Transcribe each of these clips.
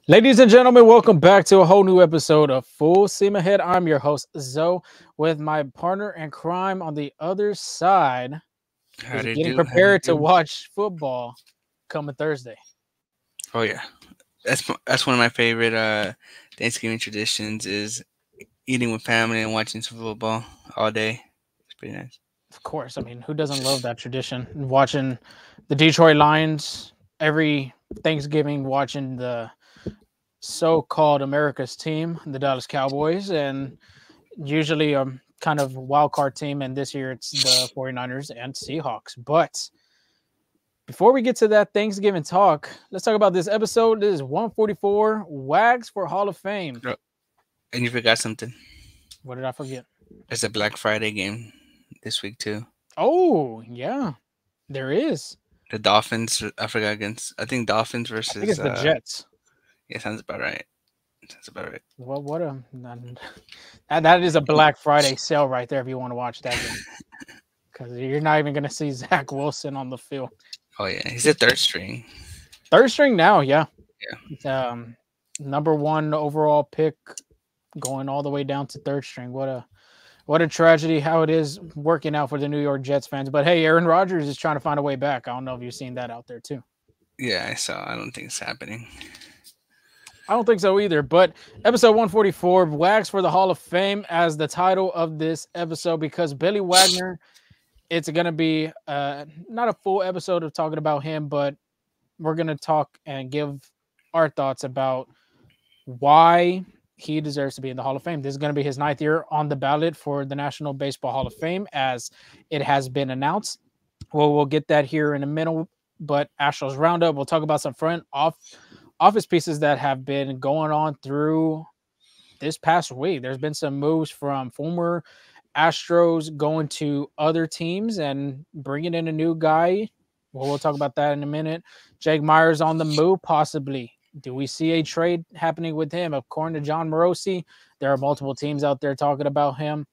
Ladies and gentlemen, welcome back to a whole new episode of Full Steam Ahead. I'm your host, Zoe, with my partner in crime on the other side. Getting prepared to watch football coming Thursday. Oh, yeah. That's one of my favorite Thanksgiving traditions is eating with family and watching some football all day. It's pretty nice. Of course. I mean, who doesn't love that tradition? Watching the Detroit Lions every Thanksgiving, watching the so-called America's team, the Dallas Cowboys, and usually a kind of wild card team, and this year it's the 49ers and Seahawks. But before we get to that Thanksgiving talk, let's talk about this episode. This is 144, Wags for Hall of Fame. And you forgot something. What did I forget? There's a Black Friday game this week too. Oh, yeah. There is. The Dolphins, I think Dolphins versus... I think it's the Jets. Yeah, sounds about right. Well, that is a Black Friday sale right there if you want to watch that game. Because you're not even going to see Zach Wilson on the field. Oh, yeah. He's a third string. Third string now, yeah. Yeah. Number one overall pick going all the way down to third string. What a tragedy how it is working out for the New York Jets fans. But, hey, Aaron Rodgers is trying to find a way back. I don't know if you've seen that out there, too. Yeah, I saw. I don't think it's happening. I don't think so either, but episode 144, Wags for the Hall of Fame as the title of this episode because Billy Wagner, it's going to be not a full episode of talking about him, but we're going to talk and give our thoughts about why he deserves to be in the Hall of Fame. This is going to be his 9th year on the ballot for the National Baseball Hall of Fame as it has been announced. Well, we'll get that here in a minute, but Astros Roundup, we'll talk about some front office pieces that have been going on through this past week. There's been some moves from former Astros going to other teams and bringing in a new guy. Well, we'll talk about that in a minute. Jake Myers on the move, possibly. Do we see a trade happening with him? According to John Morosi, there are multiple teams out there talking about him.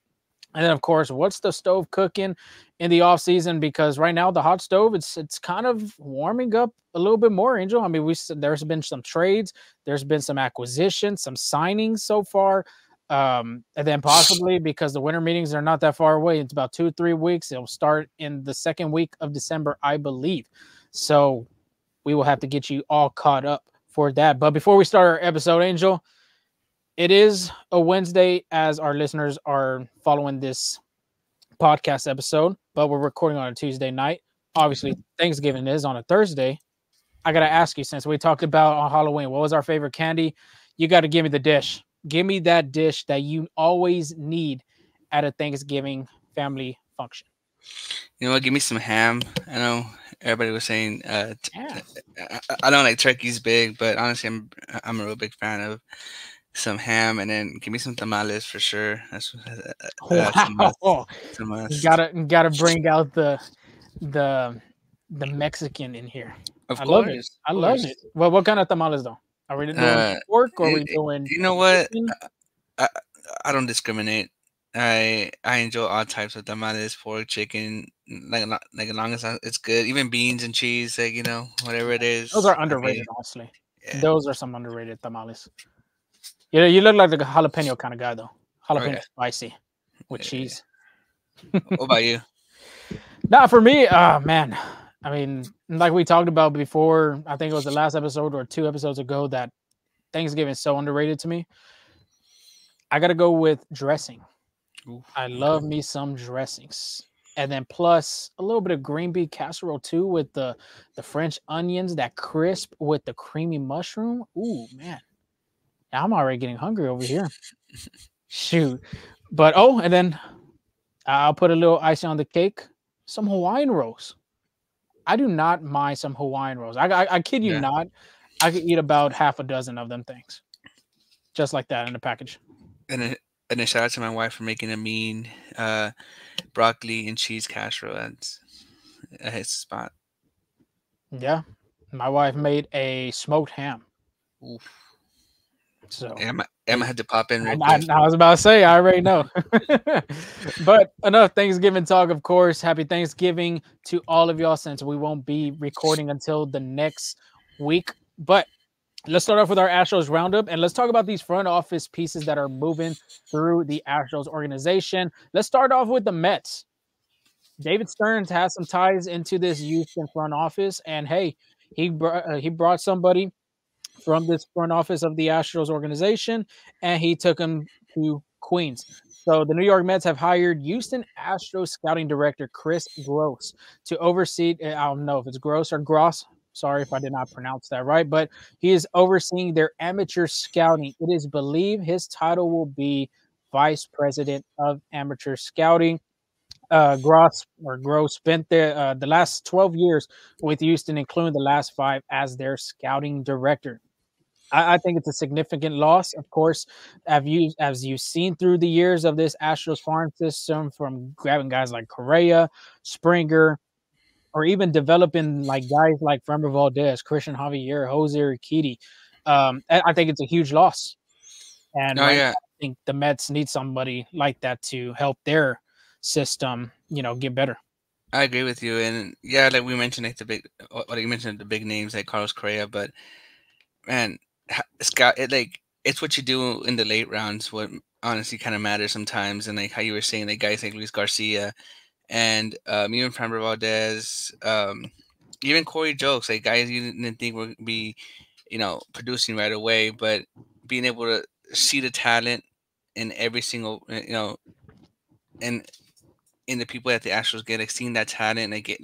And then, of course, what's the stove cooking in the offseason? Because right now, the hot stove, it's kind of warming up a little bit more, Angel. I mean, there's been some trades. There's been some acquisitions, some signings so far. And then possibly because the winter meetings are not that far away. It's about 2-3 weeks. It'll start in the second week of December, I believe. So we will have to get you all caught up for that. But before we start our episode, Angel, it is a Wednesday as our listeners are following this podcast episode, but we're recording on a Tuesday night. Obviously, Thanksgiving is on a Thursday. I got to ask you, since we talked about on Halloween, what was our favorite candy? You got to give me the dish. Give me that dish that you always need at a Thanksgiving family function. You know what? Give me some ham. I know everybody was saying I don't like turkeys big, but honestly, I'm a real big fan of some ham, and then give me some tamales for sure. That's wow. You gotta bring out the Mexican in here. I love it. I love it. Well, what kind of tamales though? Are we doing pork or are we doing? You know what? I don't discriminate. I enjoy all types of tamales, pork, chicken, like as long as it's good. Even beans and cheese, like whatever it is. Those are underrated, honestly. Yeah. Those are some underrated tamales. You look like the jalapeno kind of guy, though. Jalapeno spicy with cheese. What about you? Nah, for me, man. I mean, like we talked about before, I think it was the last episode or 2 episodes ago that Thanksgiving is so underrated to me. I got to go with dressing. Ooh, I love me some dressings. And then plus a little bit of green bean casserole too with the French onions, that crisp with the creamy mushroom. Ooh, man. I'm already getting hungry over here. Shoot. But, and then I'll put a little icing on the cake. Some Hawaiian rolls. I do not mind some Hawaiian rolls. I kid you not. I could eat about half a dozen of them things. Just like that in a package. And then shout out to my wife for making a mean broccoli and cheese casserole. his spot. Yeah, my wife made a smoked ham. Oof. So Emma had to pop in real I, quick. I was about to say, I already know. But enough Thanksgiving talk, of course. Happy Thanksgiving to all of y'all since we won't be recording until the next week. But let's start off with our Astros roundup and let's talk about these front office pieces that are moving through the Astros organization. Let's start off with the Mets. David Stearns has some ties into this Houston front office, and hey, he brought somebody from this front office of the Astros organization, and he took him to Queens. So the New York Mets have hired Houston Astros scouting director Chris Gross to oversee. I don't know if it's Gross or Gross. Sorry if I did not pronounce that right, but he is overseeing their amateur scouting. It is believed his title will be Vice President of Amateur Scouting. Gross spent the last 12 years with Houston, including the last 5 as their scouting director. I think it's a significant loss. Of course, as you've seen through the years of this Astros farm system, from grabbing guys like Correa, Springer, or even developing like guys like Framber Valdez, Christian Javier, Jose Urquidy. I think it's a huge loss. And Oh right yeah, now, I think the Mets need somebody like that to help their system, get better. I agree with you, and yeah, like we mentioned, like what you mentioned, the big names like Carlos Correa, but man, Scott, it's what you do in the late rounds. What honestly kind of matters sometimes, and like how you were saying, like guys like Luis Garcia and even Framber Valdez, even Corey Jokes, like guys you didn't think would be, producing right away, but being able to see the talent in every single, and in the people that the Astros get, like seeing that talent, they get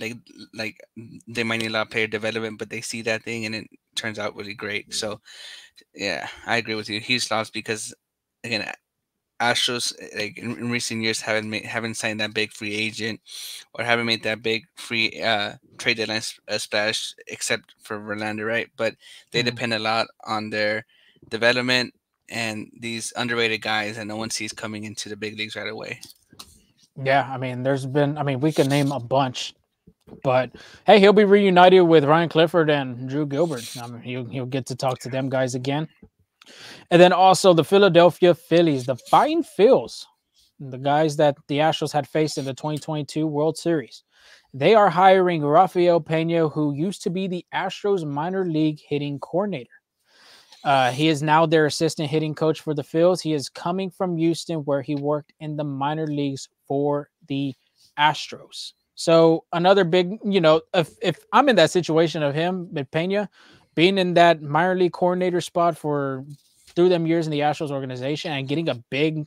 like they might need a lot of player development, but they see that thing and it turns out really great. So yeah, I agree with you. Huge loss because again, Astros like in recent years haven't signed that big free agent or haven't made that big free trade deadline splash except for Verlander, right? But they depend a lot on their development and these underrated guys that no one sees coming into the big leagues right away. Yeah, I mean, we can name a bunch, but hey, he'll be reunited with Ryan Clifford and Drew Gilbert. I mean, he'll get to talk to them guys again. And then also the Philadelphia Phillies, the Fighting Phils, the guys that the Astros had faced in the 2022 World Series. They are hiring Rafael Pena, who used to be the Astros minor league hitting coordinator. He is now their assistant hitting coach for the Phils. He is coming from Houston, where he worked in the minor leagues for the Astros. So another big, if I'm in that situation of him, with Pena, being in that minor league coordinator spot for through them years in the Astros organization and getting a big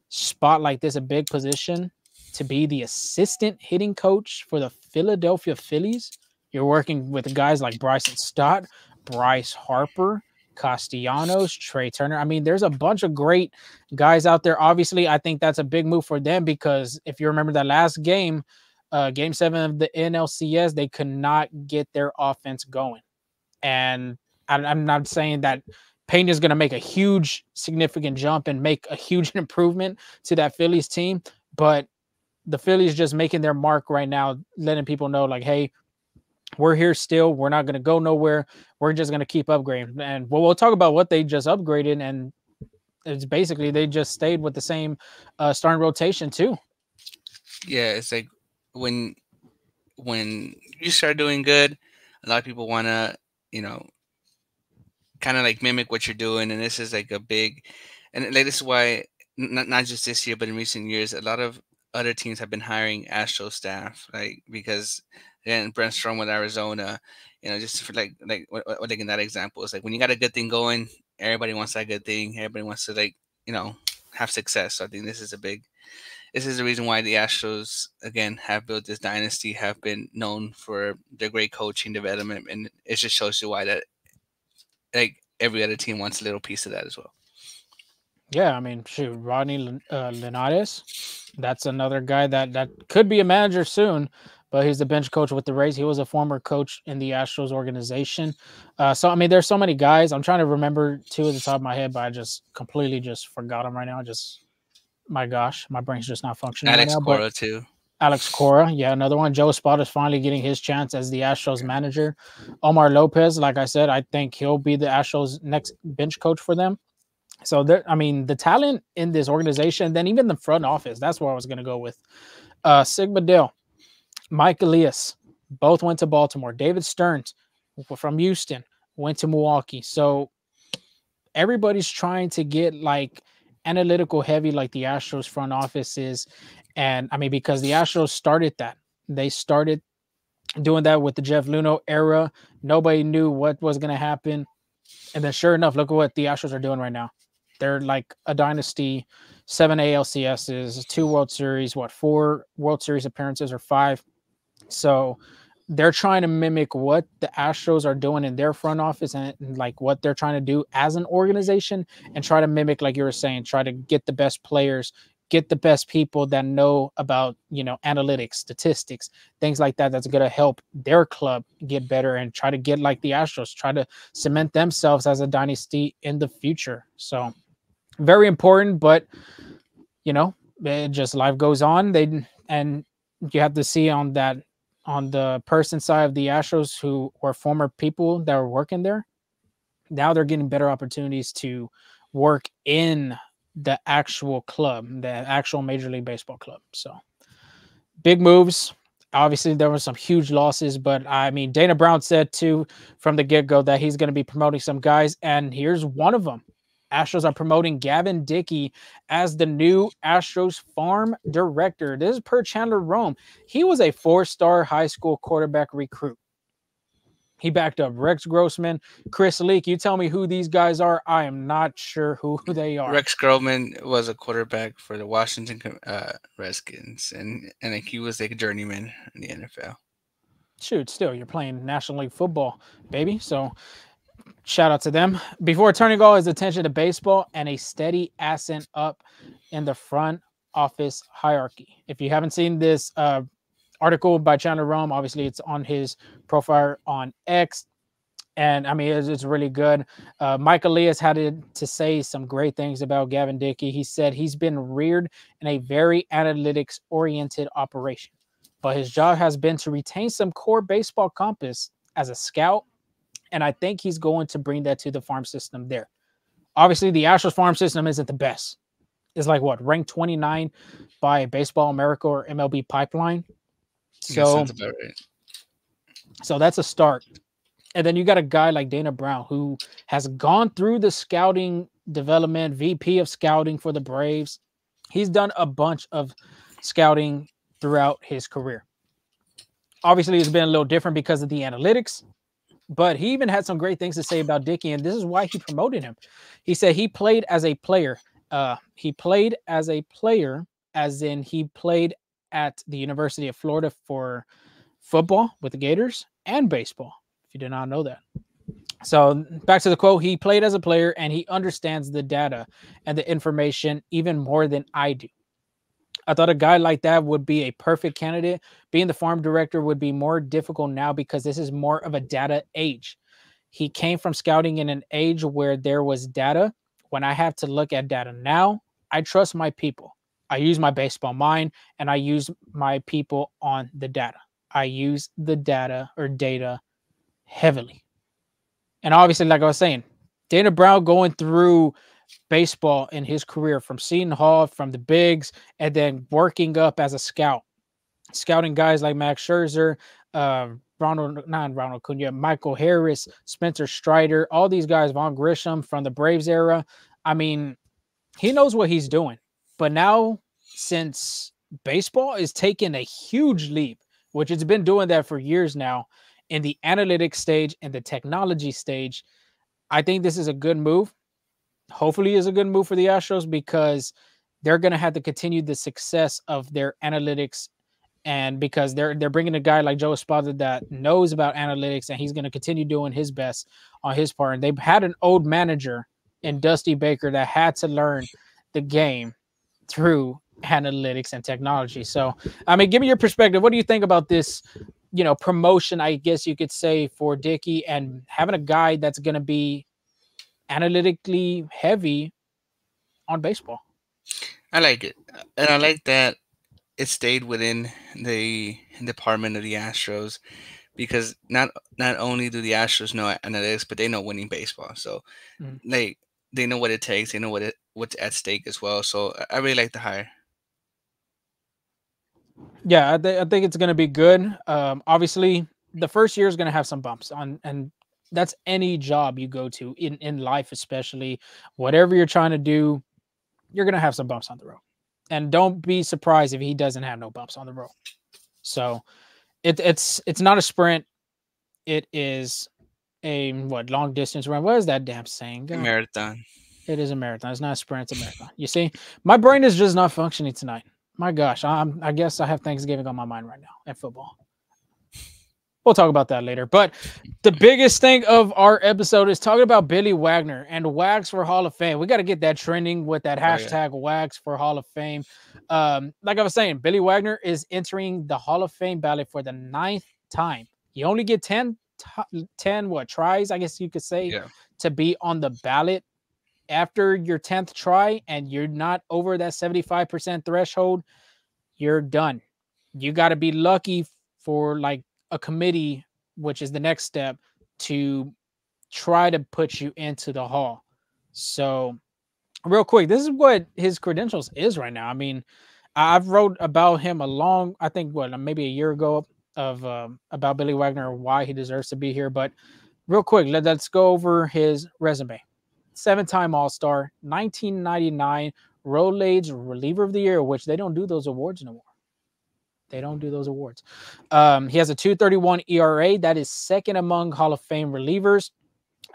spot like this, a big position to be the assistant hitting coach for the Philadelphia Phillies, you're working with guys like Bryson Stott, Bryce Harper, Castellanos, Trey Turner. I mean, there's a bunch of great guys out there. Obviously, I think that's a big move for them because if you remember that last game, game 7 of the NLCS, they could not get their offense going. And I'm not saying that Payne is going to make a huge, significant jump and make a huge improvement to that Phillies team, but the Phillies just making their mark right now, letting people know like, hey, we're here still. We're not going to go nowhere. We're just going to keep upgrading. And we'll talk about what they just upgraded. And it's basically they just stayed with the same starting rotation too. Yeah, it's like when you start doing good, a lot of people want to, kind of like mimic what you're doing. And this is like a big, and like this is why not just this year, but in recent years, a lot of other teams have been hiring Astro staff, like because again, Brent Strom with Arizona, just for like in that example, it's like when you got a good thing going, everybody wants that good thing. Everybody wants to have success. So I think this is the reason why the Astros again have built this dynasty, have been known for their great coaching development, and it just shows you why that like every other team wants a little piece of that as well. Yeah, I mean, shoot, Rodney Linares, that's another guy that could be a manager soon, but he's the bench coach with the Rays. He was a former coach in the Astros organization. So, I mean, there's so many guys. I'm trying to remember 2 at the top of my head, but I just completely just forgot them right now. My gosh, my brain's just not functioning Alex right now. Cora too. Alex Cora, yeah, another one. Joe Espada is finally getting his chance as the Astros manager. Omar Lopez, like I said, I think he'll be the Astros next bench coach for them. So there, I mean, the talent in this organization, then even the front office, that's where I was going to go with. Sigma Dale, Mike Elias, both went to Baltimore. David Stearns from Houston went to Milwaukee. So everybody's trying to get like analytical heavy, like the Astros front office is. And I mean, because the Astros started that, they started doing that with the Jeff Luhnow era. Nobody knew what was going to happen. And then sure enough, look at what the Astros are doing right now. They're like a dynasty, 7 ALCSs, 2 World Series, 4 World Series appearances or 5. So they're trying to mimic what the Astros are doing in their front office and like what they're trying to do as an organization and try to mimic, like you were saying, try to get the best players, get the best people that know about, analytics, statistics, things like that. That's going to help their club get better and try to get like the Astros, try to cement themselves as a dynasty in the future. So very important, but it just life goes on. And you have to see on the person side of the Astros who were former people that were working there. Now they're getting better opportunities to work in the actual club, the actual Major League Baseball club. So big moves. Obviously, there were some huge losses, but I mean, Dana Brown said too from the get-go that he's going to be promoting some guys, and here's one of them. Astros are promoting Gavin Dickey as the new Astros farm director. This is per Chandler Rome. He was a 4-star high school quarterback recruit. He backed up Rex Grossman, Chris Leak. You tell me who these guys are. I am not sure who they are. Rex Grossman was a quarterback for the Washington Redskins, and he was a journeyman in the NFL. Shoot, still, you're playing National League football, baby. So shout out to them. Before turning all his attention to baseball and a steady ascent up in the front office hierarchy. If you haven't seen this article by Chandler Rome, obviously it's on his profile on X. And I mean, it's really good. Mike Elias had to say some great things about Gavin Dickey. He said he's been reared in a very analytics-oriented operation, but his job has been to retain some core baseball compass as a scout, and I think he's going to bring that to the farm system there. Obviously, the Astros farm system isn't the best. It's like ranked 29 by Baseball America or MLB Pipeline. So, so that's a start. And then you got a guy like Dana Brown who has gone through the scouting development, VP of scouting for the Braves. He's done a bunch of scouting throughout his career. Obviously, it's been a little different because of the analytics, but he even had some great things to say about Dickey, and this is why he promoted him. He said he played as a player. As in he played at the University of Florida for football with the Gators and baseball. If you did not know that. So back to the quote, he played as a player and he understands the data and the information even more than I do. I thought a guy like that would be a perfect candidate. Being the farm director would be more difficult now because this is more of a data age. He came from scouting in an age where there was data. When I have to look at data now, I trust my people. I use my baseball mind and I use my people on the data. I use the data heavily. And obviously, like I was saying, Dana Brown going through baseball in his career from Seton Hall, from the bigs, and then working up as a scout, scouting guys like Max Scherzer, Ronald Acuna, Michael Harris, Spencer Strider, all these guys, Vaughn Grisham from the Braves era. I mean, he knows what he's doing. But now, since baseball is taking a huge leap, which it's been doing that for years now, in the analytics stage and the technology stage, I think this is a good move. Hopefully is a good move for the Astros because they're going to have to continue the success of their analytics, and because they're bringing a guy like Joe Espada that knows about analytics, and he's going to continue doing his best on his part. And they've had an old manager in Dusty Baker that had to learn the game through analytics and technology. So, I mean, give me your perspective. What do you think about this, promotion, I guess you could say, for Dickey, and having a guy that's going to be analytically heavy on baseball? I like it, and I like that it stayed within the department of the Astros because not only do the Astros know analytics, but they know winning baseball. So Mhm. they they know what it takes. They know what's at stake as well. So I really like the hire. Yeah, I think it's going to be good. Obviously, the first year is going to have some bumps on, and that's any job you go to in life, especially whatever you're trying to do, you're going to have some bumps on the road. And don't be surprised if he doesn't have no bumps on the road. So it's not a sprint. It is a what long distance run. What is that damn saying? God, Marathon. it is a marathon. It's not a sprint. It's a marathon. You see, my brain is just not functioning tonight. My gosh, I guess I have Thanksgiving on my mind right now and football. We'll talk about that later. But the biggest thing of our episode is talking about Billy Wagner and Wags for Hall of Fame. We got to get that trending with that Oh yeah. hashtag Wags for Hall of Fame. Like I was saying, Billy Wagner is entering the Hall of Fame ballot for the 9th time. You only get 10 what tries, I guess you could say, Yeah. to be on the ballot. After your 10th try and you're not over that 75% threshold, you're done. You got to be lucky for like a committee, which is the next step, to try to put you into the hall. So, real quick, this is what his credentials is right now. I mean, I've wrote about him a long, I think, what maybe a year ago of about Billy Wagner, why he deserves to be here. But real quick, let's go over his resume. 7-time All Star, 1999 Rolaids Reliever of the Year, which they don't do those awards no more. They don't do those awards. He has a 2.31 ERA. That is second among Hall of Fame relievers.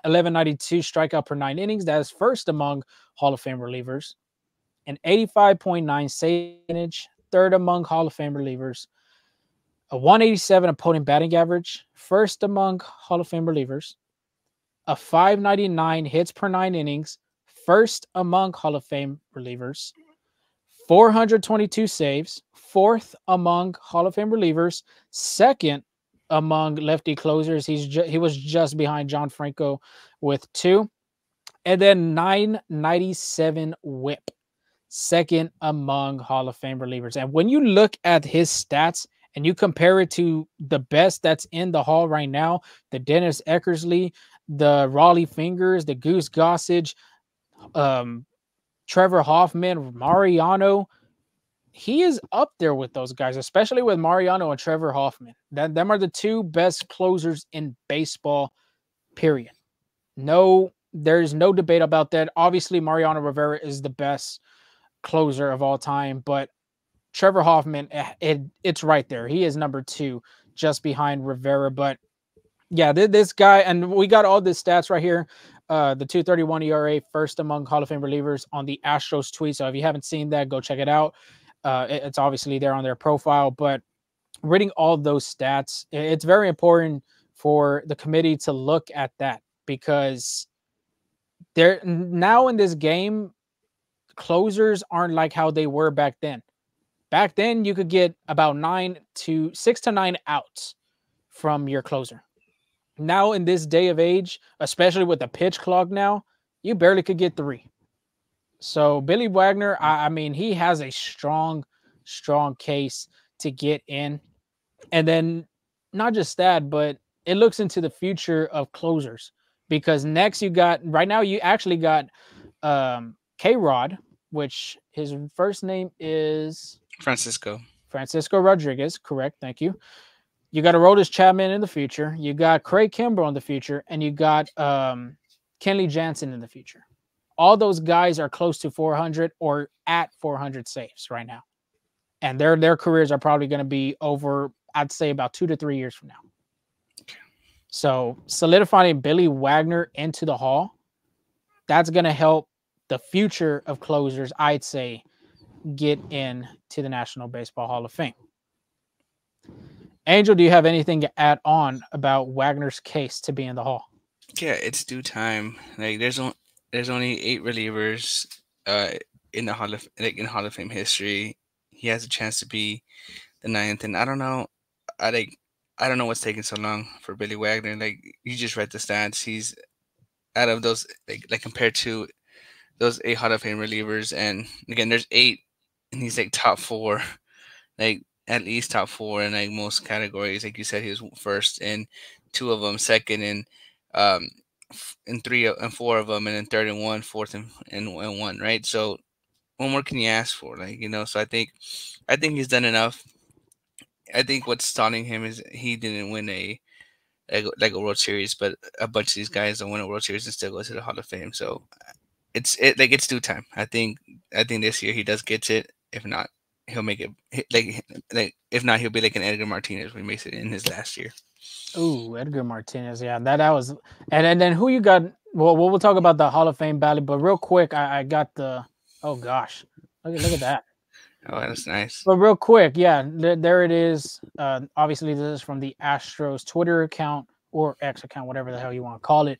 11.92 strikeout per 9 innings. That is first among Hall of Fame relievers. An 85.9 save percentage. Third among Hall of Fame relievers. A 187 opponent batting average. First among Hall of Fame relievers. A 599 hits per 9 innings. First among Hall of Fame relievers. 422 saves, fourth among Hall of Fame relievers, second among lefty closers. He was just behind John Franco with 2, and then 997 WHIP, second among Hall of Fame relievers. And when you look at his stats and you compare it to the best that's in the Hall right now, the Dennis Eckersley, the Raleigh Fingers, the Goose Gossage, um, Trevor Hoffman, Mariano, he is up there with those guys, especially with Mariano and Trevor Hoffman. Them are the two best closers in baseball, period. No, there's no debate about that. Obviously, Mariano Rivera is the best closer of all time, but Trevor Hoffman, it's right there. He is number 2, just behind Rivera. But yeah, this guy, and we got all the stats right here. The 2.31 ERA, first among Hall of Fame relievers on the Astros tweet. So if you haven't seen that, go check it out. It's obviously there on their profile, but reading all those stats, it's very important for the committee to look at that because they're now in this game, closers aren't like how they were back then. Back then, you could get about 6 to 9 outs from your closer. Now in this day of age, especially with the pitch clock now, you barely could get 3. So Billy Wagner, I mean, he has a strong case to get in. And then not just that, but it looks into the future of closers because next you got right now you actually got K-Rod, which his first name is Francisco. Francisco Rodriguez, correct, thank you. You got Aroldis Chapman in the future, you got Craig Kimbrell in the future, and you got Kenley Jansen in the future. All those guys are close to 400 or at 400 saves right now. And their careers are probably going to be over, I'd say, about 2 to 3 years from now. So solidifying Billy Wagner into the Hall, that's going to help the future of closers, I'd say, get in to the National Baseball Hall of Fame. Angel, do you have anything to add on about Wagner's case to be in the Hall? Yeah, it's due time. Like there's only 8 relievers in the Hall of Fame history. He has a chance to be the 9th, and I don't know. I don't know what's taking so long for Billy Wagner. Like you just read the stats. He's out of those like compared to those 8 Hall of Fame relievers, and again there's 8, and he's like top 4. like at least top four in like most categories. Like you said, he was first in two of them, second in um in three and four of them, and then third in one, fourth in one. Right. So what more can you ask for? Like so I think he's done enough. I think what's stalling him is he didn't win like a World Series, but a bunch of these guys don't win a World Series and still go to the Hall of Fame. So it's due time. I think this year he does gets it. If not, he'll make it like if not, he'll be like an Edgar Martinez when he makes it in his last year. Ooh, Edgar Martinez. Yeah, that was, and then who you got? Well, we'll talk about the Hall of Fame ballot, but real quick, I got the. Oh gosh, look at that. Oh, that's nice. But real quick, yeah, there it is. Obviously, this is from the Astros Twitter account or X account, whatever the hell you want to call it.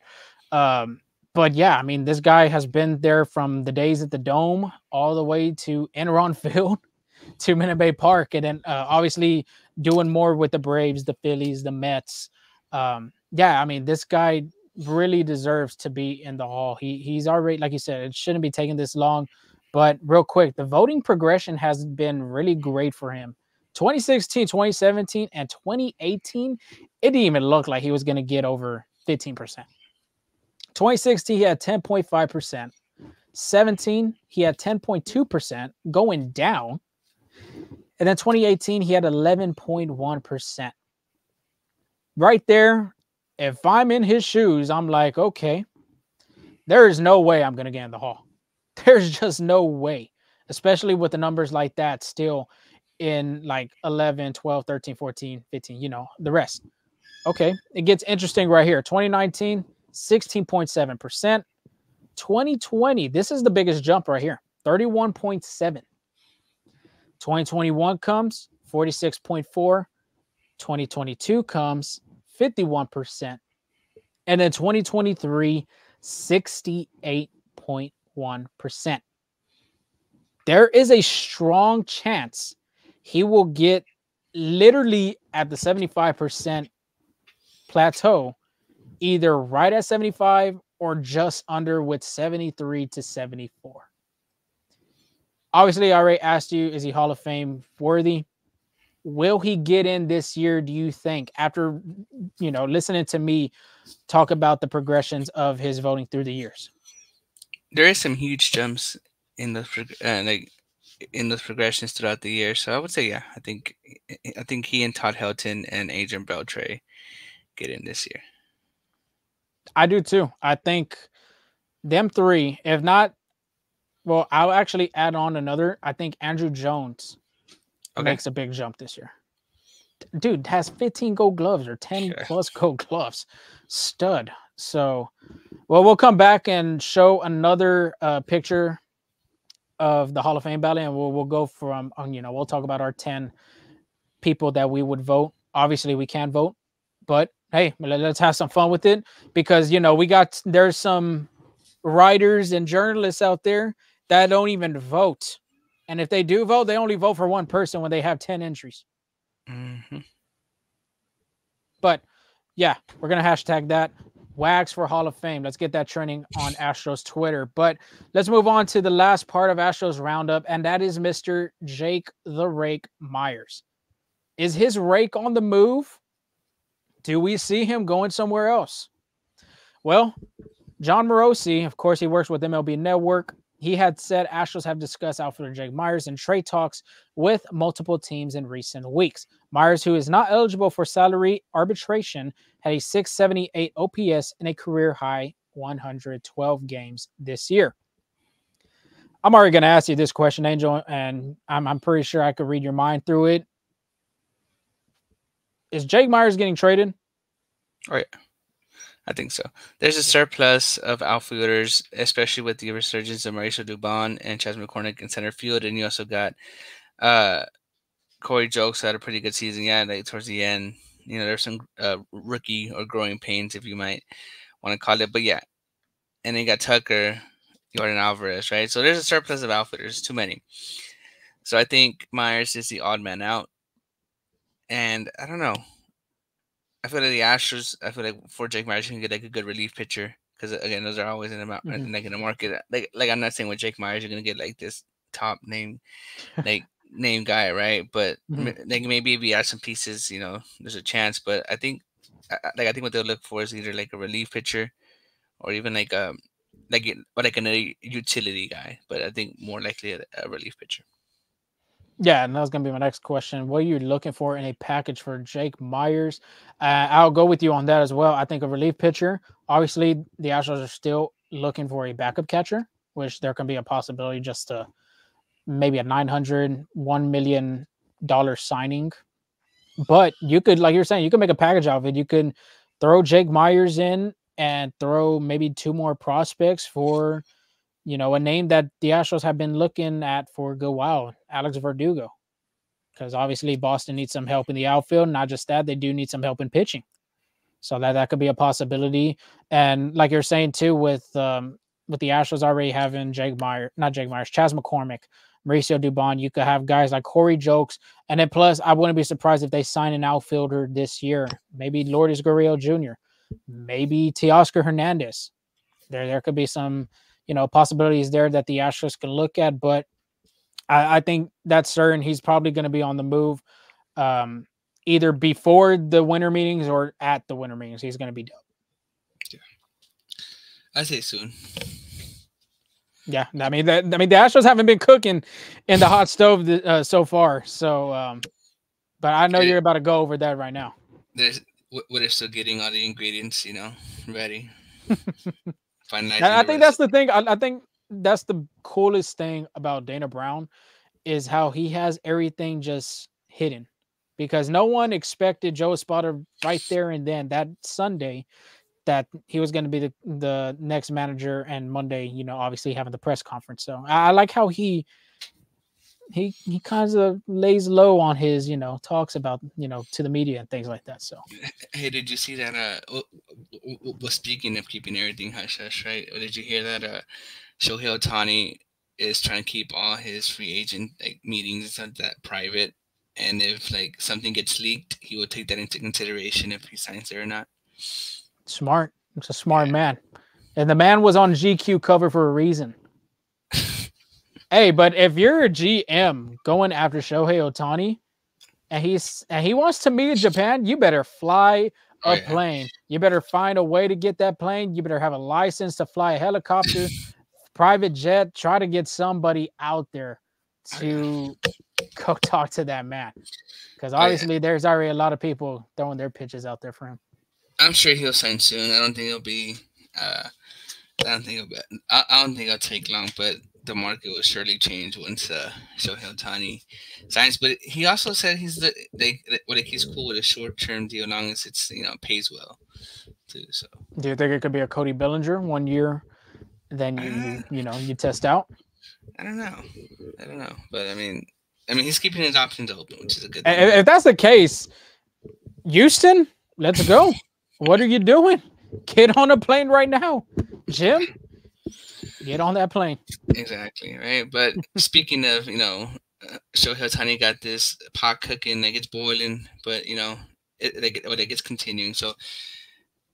But yeah, I mean, this guy has been there from the days at the Dome all the way to Enron Field to Minute Bay Park, and then obviously doing more with the Braves, the Phillies, the Mets. Yeah, I mean, this guy really deserves to be in the Hall. He's already, like you said, it shouldn't be taking this long. But real quick, the voting progression has been really great for him. 2016, 2017, and 2018, it didn't even look like he was going to get over 15%. 2016, he had 10.5%. 17, he had 10.2%, going down. And then 2018, he had 11.1%. Right there, if I'm in his shoes, I'm like, okay, there is no way I'm going to get in the Hall. There's just no way, especially with the numbers like that still in like 11, 12, 13, 14, 15, the rest. Okay, it gets interesting right here. 2019, 16.7%. 2020, this is the biggest jump right here, 31.7. 2021 comes 46.4. 2022 comes 51%. And then 2023, 68.1%. There is a strong chance he will get literally at the 75% plateau, either right at 75 or just under with 73 to 74. Obviously, I already asked you, is he Hall of Fame worthy? Will he get in this year, do you think, after, listening to me talk about the progressions of his voting through the years? There is some huge jumps in the in those progressions throughout the year. So I would say, yeah, I think he and Todd Helton and Adrian Beltre get in this year. I do too. I think them three, if not, well, I'll actually add on another. I think Andruw Jones makes a big jump this year. Dude has 15 gold gloves or 10 plus gold gloves. Stud. So, well, we'll come back and show another picture of the Hall of Fame ballot, and we'll go from, we'll talk about our 10 people that we would vote. Obviously, we can't vote, but hey, let's have some fun with it because, there's some writers and journalists out there that don't even vote. And if they do vote, they only vote for one person when they have 10 entries. Mm-hmm. But yeah, we're going to hashtag that. Wags for Hall of Fame. Let's get that trending on Astros Twitter. But let's move on to the last part of Astros Roundup, and that is Mr. Jake the Rake Meyers. Is his rake on the move? Do we see him going somewhere else? Well, John Morosi, of course, he works with MLB Network. He had said Astros have discussed outfielder Jake Meyers in trade talks with multiple teams in recent weeks. Meyers, who is not eligible for salary arbitration, had a 678 OPS and a career-high 112 games this year. I'm already going to ask you this question, Angel, and I'm pretty sure I could read your mind through it. Is Jake Meyers getting traded? Oh, yeah. I think so. There's a surplus of outfielders, especially with the resurgence of Mauricio Dubon and Chas McCormick in center field. And you also got Corey Jokes had a pretty good season. Yeah, like towards the end, there's some rookie or growing pains, if you might want to call it. But yeah, and then you got Tucker, Jordan Alvarez, right? So there's a surplus of outfielders, too many. So I think Meyers is the odd man out. And I don't know. I feel like the Astros. I feel like for Jake Meyers, you can get like a good relief pitcher because again, those are always in the in the market. Like I'm not saying with Jake Meyers, you're gonna get like this top name, like name guy, right? But Mhm. like maybe if we add some pieces, there's a chance. But I think, I think what they'll look for is either like a relief pitcher or even like another utility guy. But I think more likely a relief pitcher. Yeah, and that was going to be my next question. What are you looking for in a package for Jake Myers? I'll go with you on that as well. I think a relief pitcher. Obviously, the Astros are still looking for a backup catcher, which there can be a possibility just to maybe a $901 million signing. But you could, like you're saying, you could make a package out of it. You could throw Jake Myers in and throw maybe two more prospects for a name that the Astros have been looking at for a good while, Alex Verdugo. Because obviously Boston needs some help in the outfield. Not just that, they do need some help in pitching. So that could be a possibility. And like you're saying too, with the Astros already having Chas McCormick, Mauricio Dubon, you could have guys like Corey Jokes. And then plus, I wouldn't be surprised if they sign an outfielder this year. Maybe Lourdes Gurriel Jr., maybe Teoscar Hernandez. There could be some possibilities there that the Astros can look at, but I think that's certain. He's probably going to be on the move, either before the winter meetings or at the winter meetings. He's going to be done. Yeah, I say soon. Yeah, I mean the Astros haven't been cooking in the hot stove so far. So, but I know you're about to go over that right now. We're still getting all the ingredients, ready. I think that's the thing. I think that's the coolest thing about Dana Brown is how he has everything just hidden, because no one expected Joe Espada right there and then that Sunday that he was going to be the next manager, and Monday, obviously having the press conference. So I like how he kind of lays low on his, talks about, to the media and things like that. So, hey, did you see that? Well, speaking of keeping everything hush hush, right? Or did you hear that? Shohei Ohtani is trying to keep all his free agent meetings and that private, and if something gets leaked, he will take that into consideration if he signs there or not. Smart. It's a smart man, and the man was on GQ cover for a reason. Hey, but if you're a GM going after Shohei Ohtani and he wants to meet in Japan, you better fly a plane. You better find a way to get that plane. You better have a license to fly a helicopter, private jet. Try to get somebody out there to go talk to that man. Because obviously there's already a lot of people throwing their pitches out there for him. I'm sure he'll sign soon. I don't think it'll be I don't think it'll take long, but the market will surely change once Shohei Ohtani signs. But he also said he's cool with a short-term deal, as long as it's pays well too. So do you think it could be a Cody Bellinger 1 year, then you test out? I don't know, but I mean he's keeping his options open, which is a good thing. If that's the case, Houston, let's go. What are you doing? Get on a plane right now, Jim. Get on that plane. Exactly, right? But speaking of, Shohei Ohtani got this pot cooking, it's boiling, but, it gets continuing. So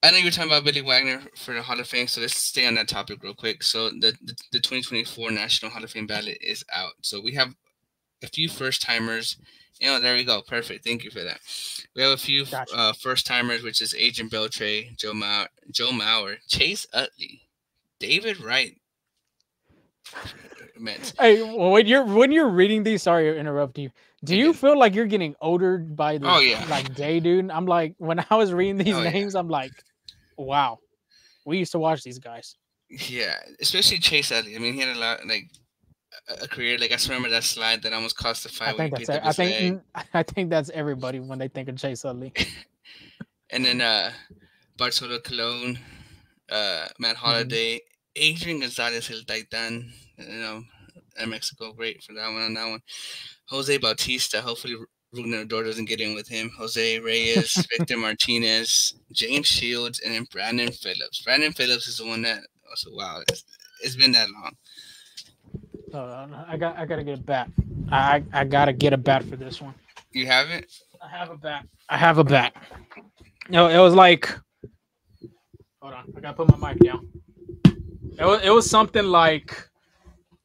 I know you were talking about Billy Wagner for the Hall of Fame, so let's stay on that topic real quick. So the 2024 National Hall of Fame ballot is out. So we have a few first-timers. There we go. Perfect. Thank you for that. We have a few first-timers, which is Adrian Beltre, Joe Mauer, Chase Utley, David Wright. Hey, when you're reading these, sorry to interrupt you. Do you feel like you're getting older by the day, dude? I'm like, when I was reading these names, I'm like, wow, we used to watch these guys. Yeah, especially Chase Utley. I mean, he had a lot a career. I still remember that slide that almost cost the 5 week. I think that's everybody when they think of Chase Utley. And then Bartolo Colon, Matt Holliday, Adrian Gonzalez El Titan, and Mexico, great for that one. On that one, Jose Bautista. Hopefully, Rougned Odor doesn't get in with him. Jose Reyes, Victor Martinez, James Shields, and then Brandon Phillips. Brandon Phillips is the one that also it's been that long. I gotta get a bat. I gotta get a bat for this one. You have it? I have a bat. It was like, hold on, I gotta put my mic down. It was something like,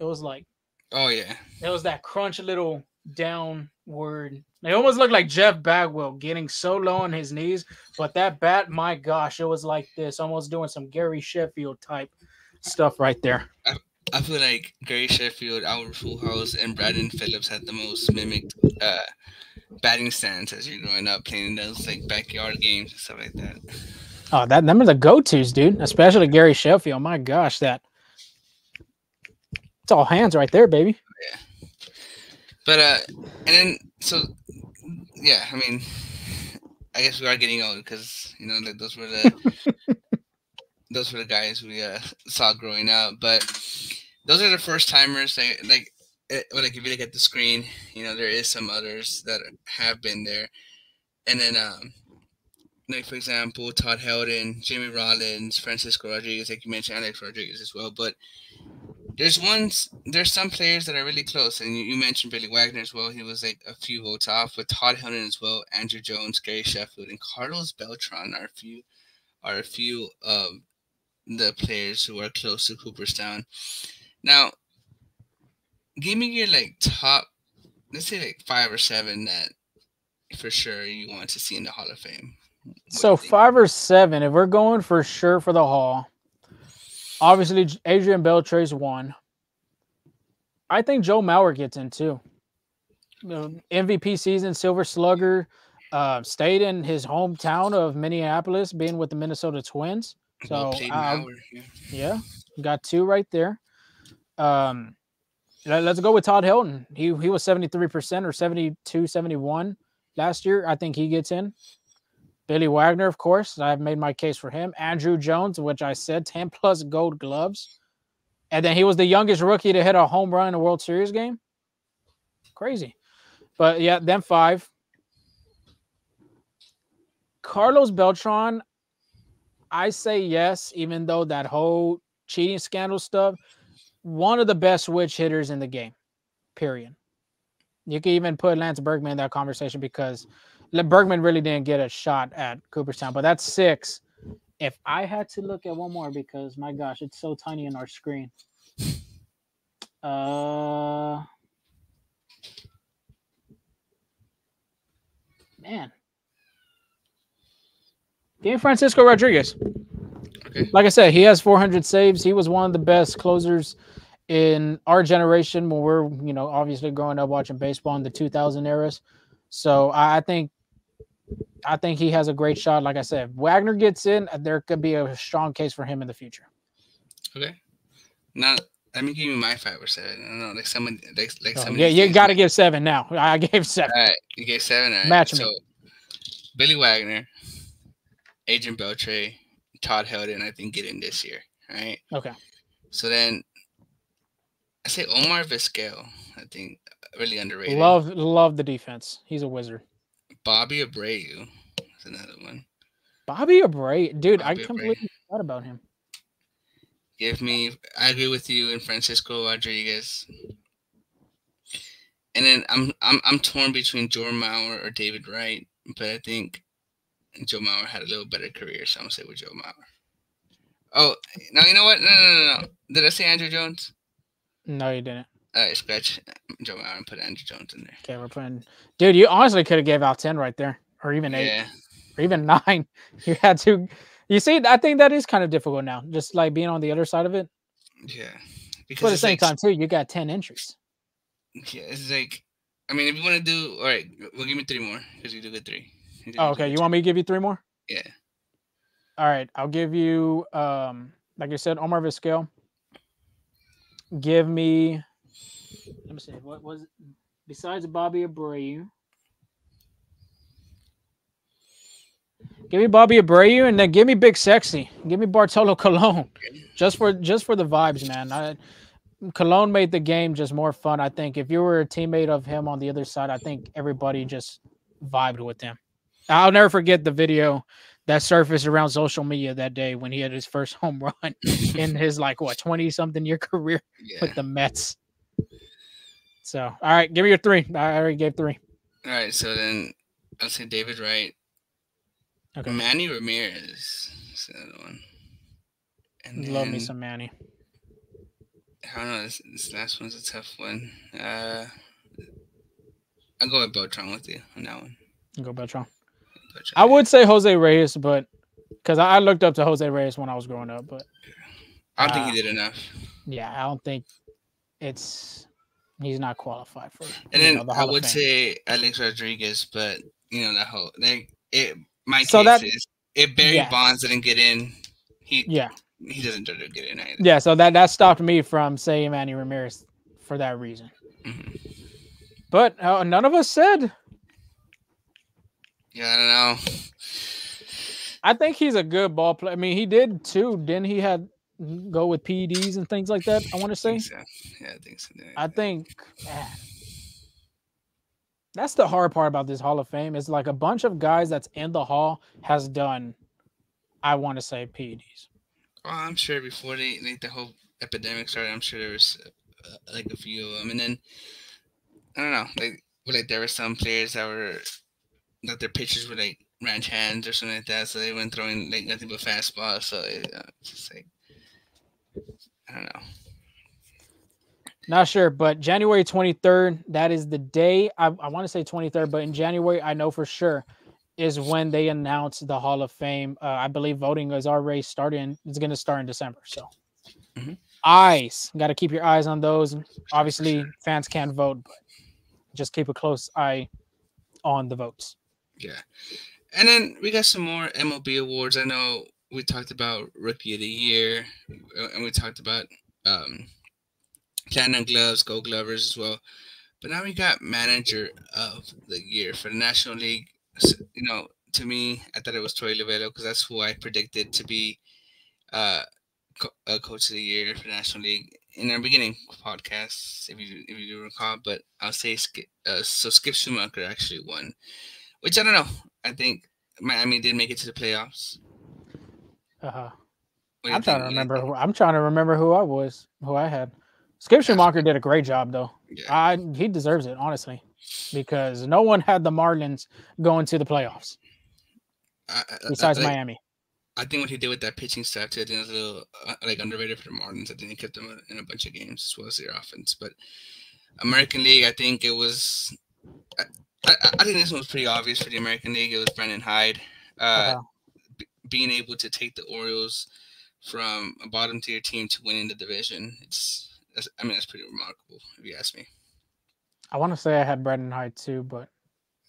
oh yeah, it was that crunch little downward. It almost looked like Jeff Bagwell getting so low on his knees, but that bat, my gosh, it was like this, almost doing some Gary Sheffield type stuff right there. I, I feel like Gary Sheffield, Albert Pujols, and Brandon Phillips had the most mimicked batting stance as you're growing up, playing in those like backyard games and stuff like that. Oh, them are the go-tos, dude. Especially Gary Sheffield. My gosh, it's all hands right there, baby. Yeah. But and then so yeah, I mean, I guess we are getting old because like those were the guys we saw growing up. But those are the first timers. Like if you look at the screen, there is some others that have been there, and then like for example, Todd Helton, Jimmy Rollins, Francisco Rodriguez, like you mentioned, Alex Rodriguez as well. But there's some players that are really close, and you mentioned Billy Wagner as well. He was like a few votes off, with Todd Helton as well, Andrew Jones, Gary Sheffield, and Carlos Beltran are a few of the players who are close to Cooperstown. Now, give me your like top, let's say like 5 or 7 that for sure you want to see in the Hall of Fame. So 5 or 7, if we're going for sure for the Hall, obviously Adrian Beltre's 1. I think Joe Mauer gets in too. MVP season, Silver Slugger, stayed in his hometown of Minneapolis, being with the Minnesota Twins. So yeah, got 2 right there. Let's go with Todd Helton. He was 73% or 72, 71 last year. I think he gets in. Billy Wagner, of course. I've made my case for him. Andrew Jones, which I said 10 plus Gold Gloves. And then he was the youngest rookie to hit a home run in a World Series game. Crazy. But yeah, then 5. Carlos Beltran, I say yes, even though that whole cheating scandal stuff, one of the best switch hitters in the game, period. You can even put Lance Bergman in that conversation because Bergman really didn't get a shot at Cooperstown, but that's 6. If I had to look at one more, because my gosh, it's so tiny in our screen. Man. Give me Francisco Rodriguez. Okay. Like I said, he has 400 saves. He was one of the best closers in our generation when we're, obviously growing up watching baseball in the 2000 eras. So I think he has a great shot. Like I said, if Wagner gets in, there could be a strong case for him in the future. Okay. Now, let me give you my 5 or 7. I don't know, like someone, yeah, you got to give 7 now. I gave 7. All right, you gave 7. All right. Match me. Billy Wagner, Adrian Beltre, Todd Helton, I think get in this year. All right. Okay. So then, I say Omar Vizquel. I think really underrated. Love the defense. He's a wizard. Bobby Abreu is another one. Bobby Abreu, dude, I completely forgot about him. I agree with you and Francisco Rodriguez. And then I'm torn between Joe Mauer or David Wright, but I think Joe Mauer had a little better career, so I'm gonna say with Joe Mauer. Oh, now you know what? No. Did I say Andrew Jones? No, you didn't. All right, scratch Joe Mauer and put Andrew Jones in there. Okay, we're putting. Dude, you honestly could have gave out 10 right there, or even 8, or even 9. You had to. You see, I think that is kind of difficult now, just like being on the other side of it. Yeah. Because at the same time, too, you got 10 entries. Yeah, it's like, I mean, if you want to do, all right, we'll give me 3 more because you do good 3. Okay. You want me to give you 3 more? Yeah. All right. I'll give you, like I said, Omar Vizquel. Give me, let me see, what was it? Besides Bobby Abreu? Give me Bobby Abreu, and then give me Big Sexy. Give me Bartolo Colon, just for the vibes, man. Colon made the game just more fun. I think if you were a teammate of him on the other side, I think everybody just vibed with him. I'll never forget the video that surfaced around social media that day when he had his first home run in his 20-something year career with the Mets. So, all right, give me your 3. I already gave 3. All right, so then I'll say David Wright. Okay. Manny Ramirez is another one. And love me some Manny. I don't know. This last one's a tough one. I'll go with Beltran with you on that one. Go Beltran. Beltran, I would say Jose Reyes, but because I looked up to Jose Reyes when I was growing up, but I don't think he did enough. Yeah, I don't think he's not qualified for. And then the I Hall of would Fame. say Alex Rodriguez, but that whole my So case is if Barry yeah. Bonds didn't get in, he doesn't deserve to get in either. Yeah, so that stopped me from saying Manny Ramirez for that reason. Mm-hmm. But none of us said. Yeah, I don't know. I think he's a good ball player. I mean, he did too. Didn't he had go with PEDs and things like that? I want to say. So. Yeah, I think so. I think, man, that's the hard part about this Hall of Fame. Is like a bunch of guys that's in the Hall has done, I want to say, PEDs. Well, I'm sure before the whole epidemic started, I'm sure there was like a few of them, and then I don't know, like there were some players that their pitchers were like ranch hands or something like that, so they went throwing like nothing but fastballs. So it's just like I don't know. Not sure, but January 23rd, that is the day. I want to say 23rd, but in January, I know for sure, is when they announce the Hall of Fame. I believe voting is already starting. It's going to start in December. So eyes, got to keep your eyes on those. Obviously, fans can't vote, but just keep a close eye on the votes. Yeah. And then we got some more MLB awards. I know we talked about Rookie of the Year, and we talked about Platinum Gloves, Gold Glovers as well. But now we got Manager of the Year for the National League. So, to me, I thought it was Torey Lovullo because that's who I predicted to be Coach of the Year for the National League in our beginning podcasts, if you do recall. But I'll say Skip Schumacher actually won, which I don't know. I think Miami did make it to the playoffs. I'm trying to remember who I had. Skip Schumacher did a great job, though. Yeah. He deserves it, honestly, because no one had the Marlins going to the playoffs besides Miami. I think what he did with that pitching staff too, I think it was a little underrated for the Marlins. I think he kept them in a bunch of games as well as their offense. But American League, I think it was. I think this one was pretty obvious for the American League. It was Brandon Hyde being able to take the Orioles from a bottom tier team to winning the division. That's pretty remarkable if you ask me. I want to say I had Brandon Hyde too, but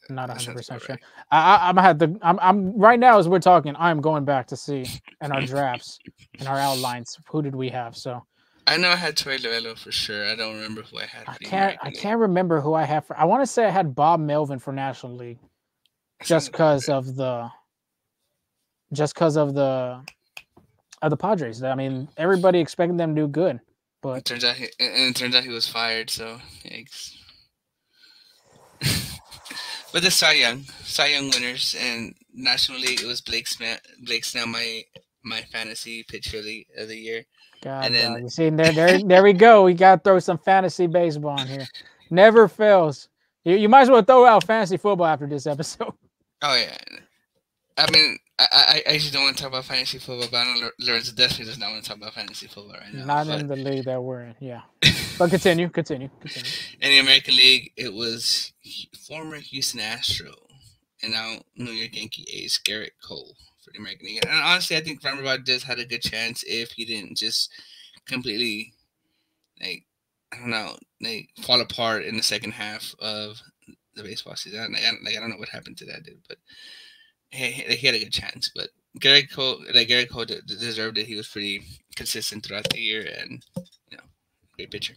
I'm not 100% sure. I'm right now as we're talking, I'm going back to see in our drafts and our outlines who did we have. So I know I had Torey Lovullo for sure. I don't remember who I had. I can't remember who I had for. I want to say I had Bob Melvin for National League, just because of the Padres. I mean, everybody expected them to do good, but it turns out he was fired. So yikes. But the Cy Young winners and National League, it was Blake Snell, my fantasy pitcher of the year. God, and then you see there we go. We got to throw some fantasy baseball in here. Never fails. You might as well throw out fantasy football after this episode. Oh yeah, I mean I actually don't want to talk about fantasy football, but I know Lorenzo definitely does not want to talk about fantasy football right now. Not in the league that we're in, yeah. But continue. In the American League, it was former Houston Astro and now New York Yankee ace Garrett Cole for the American League. And honestly, I think Framber Valdez had a good chance if he didn't just completely, fall apart in the second half of the baseball season. I don't know what happened to that dude, but he had a good chance. But Garrett Cole deserved it. He was pretty consistent throughout the year and, great pitcher.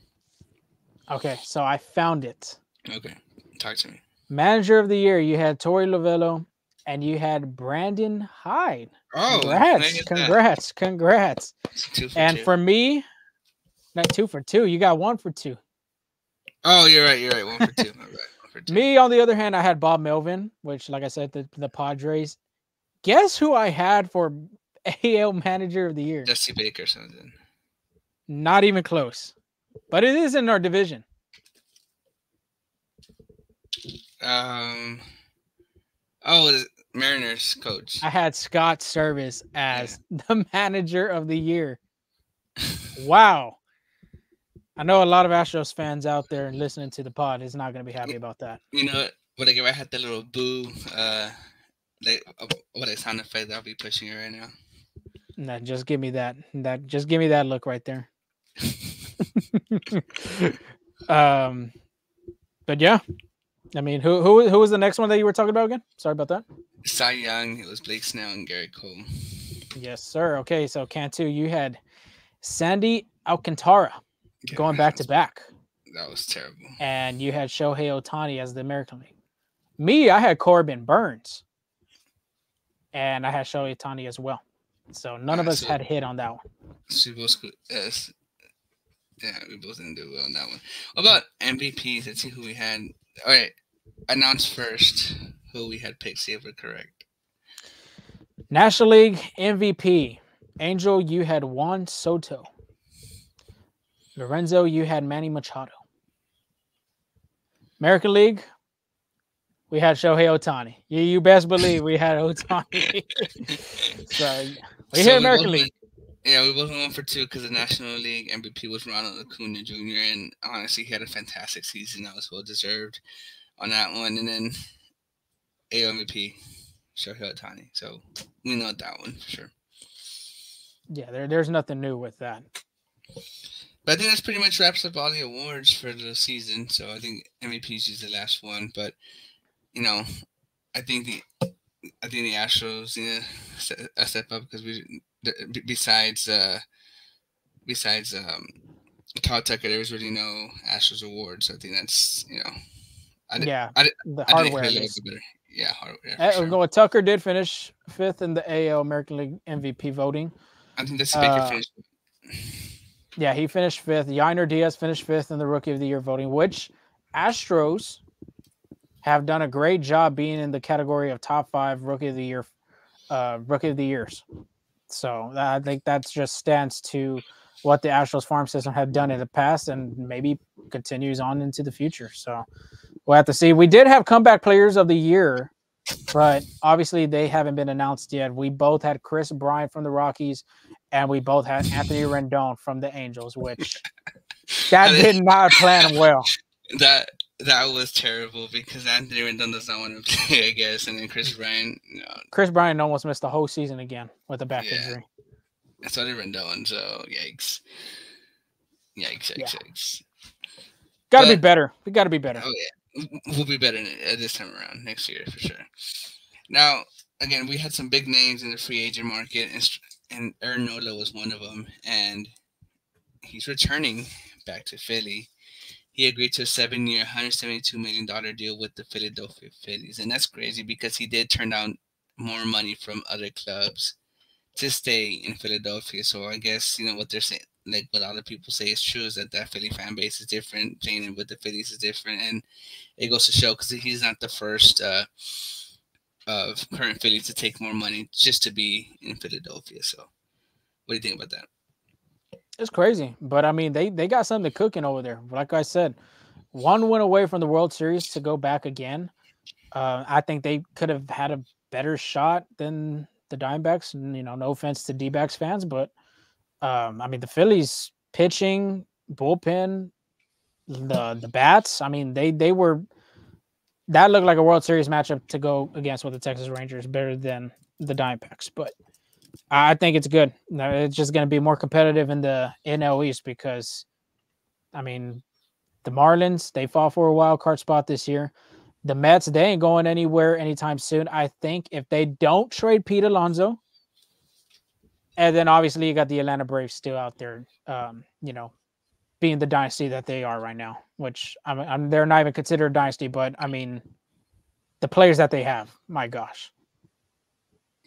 Okay, so I found it. Okay, talk to me. Manager of the Year, you had Torey Lovullo, and you had Brandon Hyde. Oh, congrats! And 2 for 2. For me, not 2 for 2. You got 1 for 2. Oh, you're right. 1 for 2. My bad. 1 for 2. Me, on the other hand, I had Bob Melvin, which, like I said, the Padres. Guess who I had for AL Manager of the Year? Dusty Baker or something. Not even close. But it is in our division. The Mariners coach. I had Scott Service as the Manager of the Year. Wow. I know a lot of Astros fans out there listening to the pod is not going to be happy about that. You know what? Like if I had the little boo, what a sound effect, I'll be pushing it right now. Nah, just give me that. Just give me that look right there. But yeah, I mean, who was the next one that you were talking about again? Sorry about that. Cy Young, it was Blake Snell and Garrett Cole. Yes, sir. Okay, so Cantu, you had Sandy Alcantara going back to back. That was terrible. And you had Shohei Ohtani as the American League. Me, I had Corbin Burns. And I had Shohei Ohtani as well. So none of us had hit on that one. So we both, yeah, we both didn't do well on that one. What about MVPs? Let's see who we had. All right, announce first who we had picked. See if we're correct. National League MVP. Angel, you had Juan Soto. Lorenzo, you had Manny Machado. American League, we had Shohei Ohtani. You best believe we had Ohtani. So we hit American League. Yeah, we both went 1 for 2 because the National League MVP was Ronald Acuna Jr. And honestly, he had a fantastic season. That was well deserved on that one. And then AL MVP, Shohei Ohtani. So we know that one for sure. Yeah, there's nothing new with that. But I think that's pretty much wraps up all the awards for the season. So I think MVP is the last one. But you know, I think the Astros need to step up because besides Kyle Tucker, there was really no Astros awards. So I think that's the hardware. Yeah, hardware. Sure. Tucker did finish 5th in the AL American League MVP voting. I think that's Baker finished. Yeah, he finished 5th. Yainer Diaz finished 5th in the Rookie of the Year voting, which Astros have done a great job being in the category of top 5 Rookie of the Year, Rookie of the Years. So I think that just stands to what the Astros farm system had done in the past and maybe continues on into the future. So we'll have to see. We did have comeback players of the year, but obviously they haven't been announced yet. We both had Chris Bryant from the Rockies, and we both had Anthony Rendon from the Angels, which that did not plan well. That was terrible because Anthony Rendon does not want to play, I guess, and then Chris Bryant. Chris Bryant almost missed the whole season again with a back injury. So did Rendon, so yikes. Got to be better. We got to be better. Oh, yeah. We'll be better this time around, next year, for sure. Now, again, we had some big names in the free agent market, and Aaron Nola was one of them, and he's returning back to Philly. He agreed to a 7-year, $172 million deal with the Philadelphia Phillies, and that's crazy because he did turn down more money from other clubs to stay in Philadelphia. So I guess, what they're saying, like what other people say is true, is that Philly fan base is different. Playing with the Phillies is different. And it goes to show because he's not the first of current Phillies to take more money just to be in Philadelphia. So what do you think about that? It's crazy. But, I mean, they got something cooking over there. Like I said, one went away from the World Series to go back again. I think they could have had a better shot than the Diamondbacks. No offense to D-backs fans, but I mean the Phillies pitching, bullpen, the bats. I mean they were that looked like a World Series matchup to go against with the Texas Rangers, better than the Diamondbacks. But I think it's good. It's just going to be more competitive in the NL East because, I mean, the Marlins, they fought for a wild card spot this year. The Mets, they ain't going anywhere anytime soon. I think if they don't trade Pete Alonso, and then obviously you got the Atlanta Braves still out there, being the dynasty that they are right now, which they're not even considered a dynasty, but I mean, the players that they have, my gosh.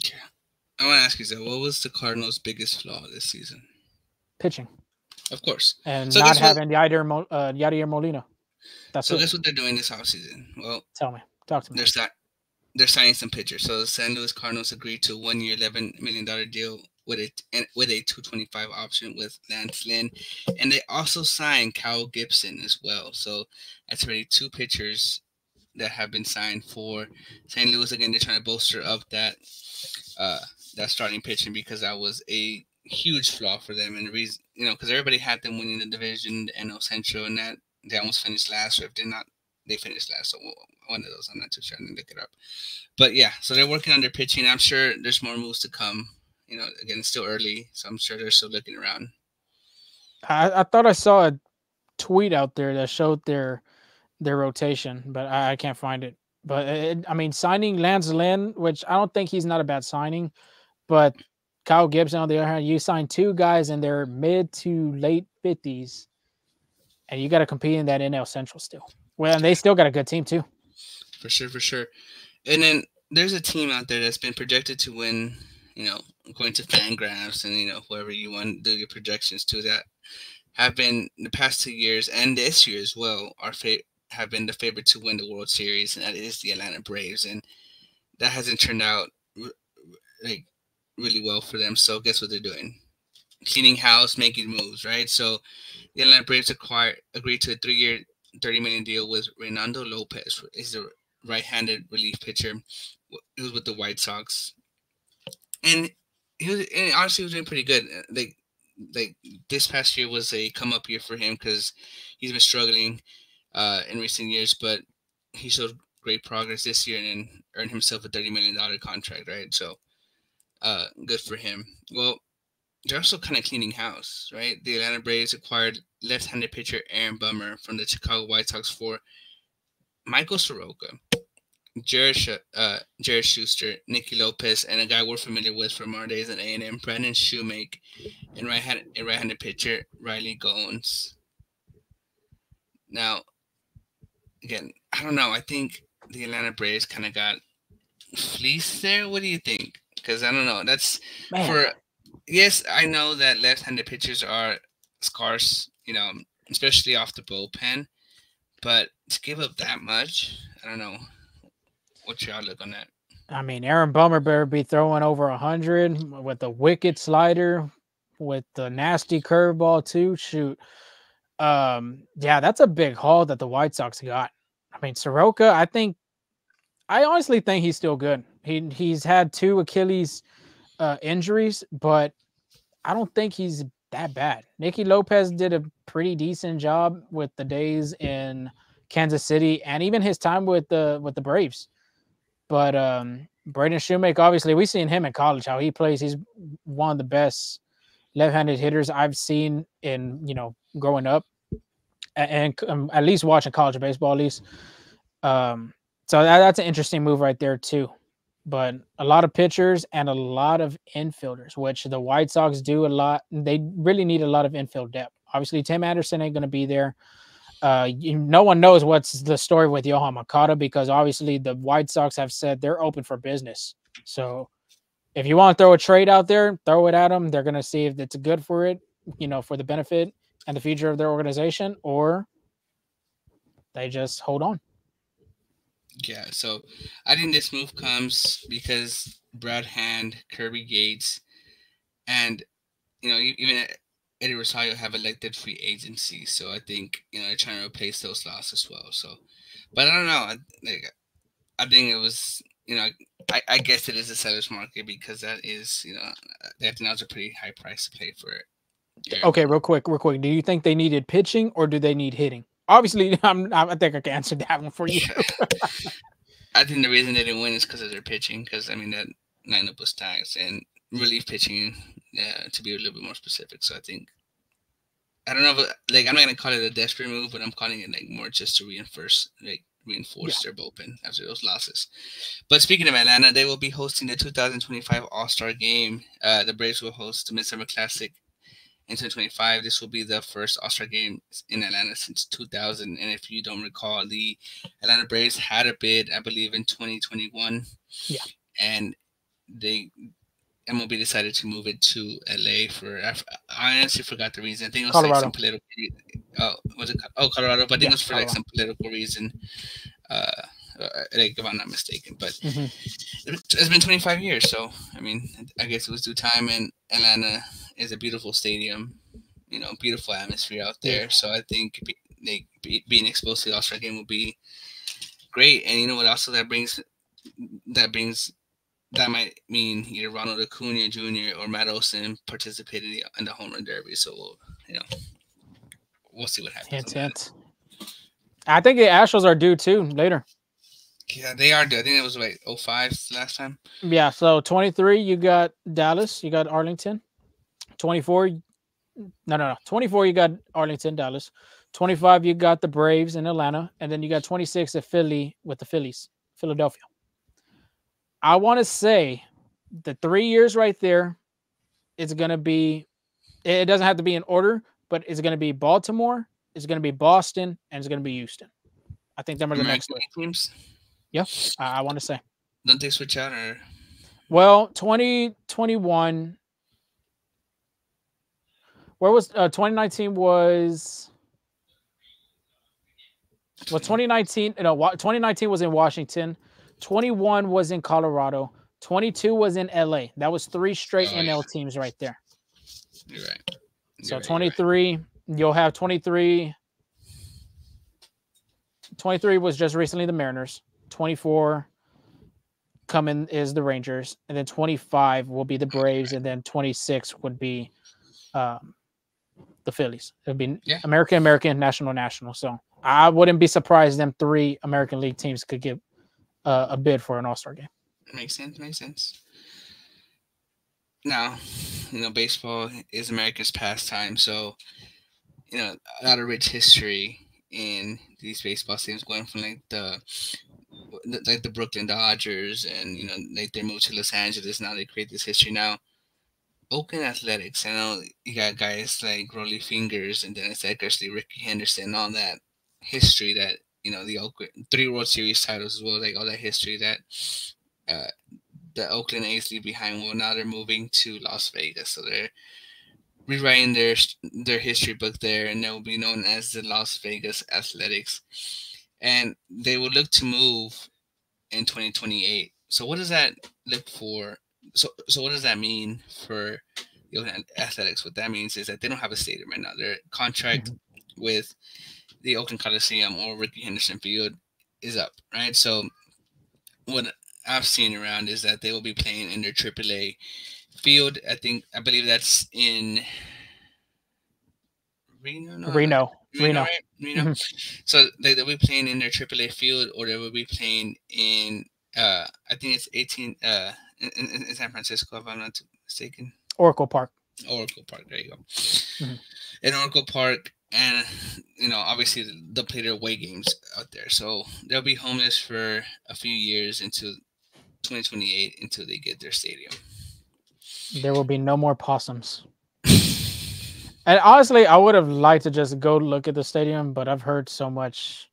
Yeah. I want to ask you, so what was the Cardinals' biggest flaw this season? Pitching. Of course. And so not having Yadier Molina. Guess what they're doing this offseason? Well, talk to me. They're signing some pitchers. So the St. Louis Cardinals agreed to a 1-year, $11 million deal with a $225 option with Lance Lynn, and they also signed Kyle Gibson as well. So that's already 2 pitchers that have been signed for St. Louis. Again, they're trying to bolster up that starting pitching because that was a huge flaw for them, and the reason, because everybody had them winning the division, the NL Central, and that they almost finished last, or if they're not, they finished last. So one of those, I'm not too sure. I didn't look it up, but yeah. So they're working on their pitching. I'm sure there's more moves to come. Again, it's still early, so I'm sure they're still looking around. I thought I saw a tweet out there that showed their rotation, but I can't find it. But I mean, signing Lance Lynn, which I don't think he's not a bad signing, but Kyle Gibson, on the other hand, you signed two guys in their mid to late 50s, and you got to compete in that NL Central still. Well, and they still got a good team too. For sure, for sure. And then there's a team out there that's been projected to win, according to Fangraphs and, whoever you want to do your projections to, that have been the past 2 years and this year as well have been the favorite to win the World Series, and that is the Atlanta Braves. And that hasn't turned out like really well for them. So guess what they're doing? Cleaning house, making moves, right? So the Atlanta Braves agreed to a 3-year, $30 million deal with Reynaldo Lopez. He's a right-handed relief pitcher. He was with the White Sox, and honestly, he was doing pretty good. Like this past year was a come-up year for him because he's been struggling in recent years, but he showed great progress this year and then earned himself a $30 million contract, right? So good for him. Well, they're also kind of cleaning house, right? The Atlanta Braves acquired left-handed pitcher Aaron Bummer from the Chicago White Sox for Michael Soroka, Jared Schuster, Nicky Lopez, and a guy we're familiar with from our days at A&M, Brandon Shoemake, and right-handed pitcher Riley Goins. Now, again, I don't know. I think the Atlanta Braves kind of got fleeced there. What do you think? Because I don't know. That's yes, I know that left-handed pitchers are scarce, especially off the bullpen. But to give up that much, I don't know. What's your outlook on that? I mean, Aaron Bummer better be throwing over 100 with a wicked slider, with the nasty curveball too. Shoot. Yeah, that's a big haul that the White Sox got. I mean, Soroka, I honestly think he's still good. He's had 2 Achilles injuries, but I don't think he's that bad. Nicky Lopez did a pretty decent job with the days in Kansas City and even his time with the Braves. But Braden Shoemake, obviously, we've seen him in college, how he plays. He's one of the best left-handed hitters I've seen in, growing up and at least watching college baseball, at least. So that's an interesting move right there, too. But a lot of pitchers and a lot of infielders, which the White Sox do a lot. They really need a lot of infield depth. Obviously, Tim Anderson ain't going to be there. No one knows what's the story with Yohan Moncada because obviously the White Sox have said they're open for business. So if you want to throw a trade out there, throw it at them. They're going to see if it's good for it, for the benefit and the future of their organization, or they just hold on. Yeah, so I think this move comes because Brad Hand, Kirby Yates, and even Eddie Rosario have elected free agency. So I think they're trying to replace those losses as well. So, but I don't know. I think it was I guess it is a seller's market because that is I think that was a pretty high price to pay for it. Okay, real quick. Do you think they needed pitching or do they need hitting? Obviously, I think I can answer that one for you. I think the reason they didn't win is because of their pitching. Because I mean that lineup was taxed and relief pitching, to be a little bit more specific. So I don't know, if, I'm not gonna call it a desperate move, but I'm calling it more just to reinforce their bullpen after those losses. But speaking of Atlanta, they will be hosting the 2025 All-Star Game. The Braves will host the Midsummer Classic in 2025. This will be the first All-Star Game in Atlanta since 2000. And if you don't recall, the Atlanta Braves had a bid, I believe, in 2021. Yeah. And MLB decided to move it to LA I honestly forgot the reason. I think it was Colorado. some political. Was it? Colorado. But I think it was for some political reason. If I'm not mistaken. But it's been 25 years, so I mean, I guess it was due time. And Atlanta is a beautiful stadium, beautiful atmosphere out there. Yeah. So I think being exposed to the All-Star Game will be great. And you know what? Also, that brings that might mean either Ronald Acuna Jr. or Matt Olson participated in the home run derby. So we'll see what happens Hint, on that. hint. I think the Astros are due too later. Yeah, they are due. I think it was like 05 last time. Yeah, so 23, you got Dallas, you got Arlington. 24, no. 24, you got Arlington, Dallas. 25, you got the Braves in Atlanta. And then you got 26 at Philly with the Phillies, Philadelphia. I want to say the 3 years right there, it's going to be, it doesn't have to be in order, but it's going to be Baltimore, it's going to be Boston, and it's going to be Houston. I think them are the next three. Teams. Yeah, I want to say. Don't they switch out or? Well, 2021. Where was 2019 was 2019? No, 2019 was in Washington. 21 was in Colorado. 22 was in LA. That was 3 straight NL teams right there. You're right. So 23, you'll have 23. 23 was just recently the Mariners. 24 coming is the Rangers, and then 25 will be the Braves, and then 26 would be the Phillies. It would be American, National. So I wouldn't be surprised them 3 American League teams could get a bid for an All-Star game. Makes sense. Now, baseball is America's pastime, so a lot of rich history in these baseball teams, going from like the Brooklyn Dodgers, and like they moved to Los Angeles. Now they create this history. Now Oakland Athletics, I know you got guys like Rollie Fingers and Dennis Eckersley, Ricky Henderson, all that history that the Oakland 3 World Series titles as well, like all that history that the Oakland A's leave behind. Well, now they're moving to Las Vegas, so they're rewriting their history book there, and they'll be known as the Las Vegas Athletics, and they will look to move in 2028. So what does that look for? So what does that mean for the Oakland Athletics? What that means is that they don't have a stadium right now. Their contract with the Oakland Coliseum or Ricky Henderson Field is up, right? So what I've seen around is that they will be playing in their AAA field. I believe that's in Reno. Reno. Right? Reno. So they'll be playing in their AAA field, or they will be playing in I think it's 18 in San Francisco, if I'm not mistaken. Oracle Park. There you go. In Oracle Park, and obviously they'll play their away games out there, so they'll be homeless for a few years into 2028 until they get their stadium. There will be no more possums. And honestly, I would have liked to just go look at the stadium, but I've heard so much,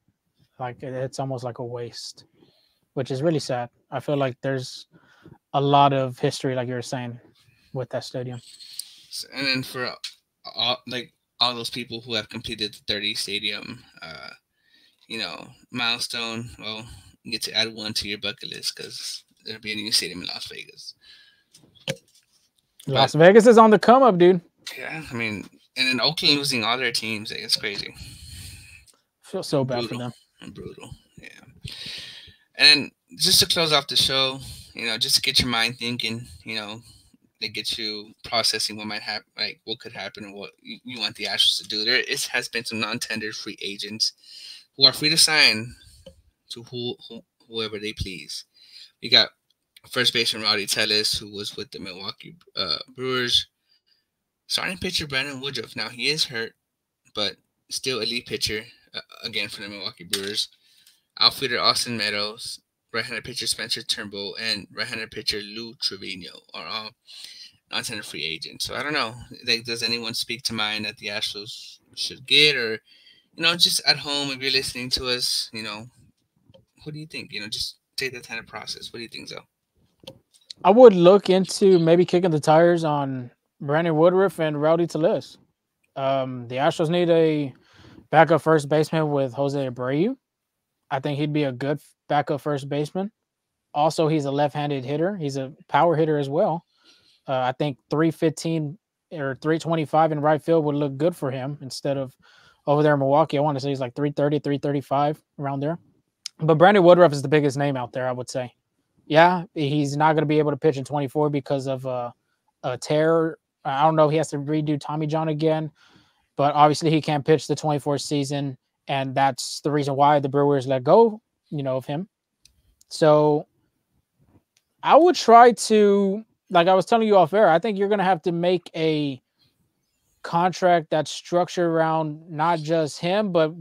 like it's almost like a waste, which is really sad. I feel like there's a lot of history, like you were saying, with that stadium. And then for all those people who have completed the 30 stadium, milestone, well, you get to add one to your bucket list because there'll be a new stadium in Las Vegas. Las Vegas is on the come up, dude. Yeah, I mean, and then Oakland losing all their teams, it's crazy. I feel so bad for them. Brutal, yeah. And then just to close off the show, just to get your mind thinking, they get you processing what might happen, like what could happen, and what you want the Astros to do. There has been some non-tendered free agents who are free to sign to whoever they please. We got first baseman Rowdy Tellez, who was with the Milwaukee Brewers. Starting pitcher Brandon Woodruff. Now he is hurt, but still elite pitcher again for the Milwaukee Brewers. Outfielder Austin Meadows, right-handed pitcher Spencer Turnbull, and right-handed pitcher Lou Trevino are all non-tender free agents. So I don't know. Does anyone speak to mind that the Astros should get, or just at home if you're listening to us, what do you think? Just take that kind of process. What do you think, Zoe? I would look into maybe kicking the tires on Brandon Woodruff and Rowdy Tellez. The Astros need a backup first baseman with Jose Abreu. I think he'd be a good backup first baseman. Also, he's a left-handed hitter. He's a power hitter as well. I think 315 or 325 in right field would look good for him instead of over there in Milwaukee. I want to say he's like 330, 335 around there. But Brandon Woodruff is the biggest name out there, I would say. Yeah, he's not going to be able to pitch in 24 because of a tear. I don't know if he has to redo Tommy John again, but obviously he can't pitch the 24 season, and that's the reason why the Brewers let go, of him. So I would try to, like I was telling you off air, I think you're going to have to make a contract that's structured around not just him, but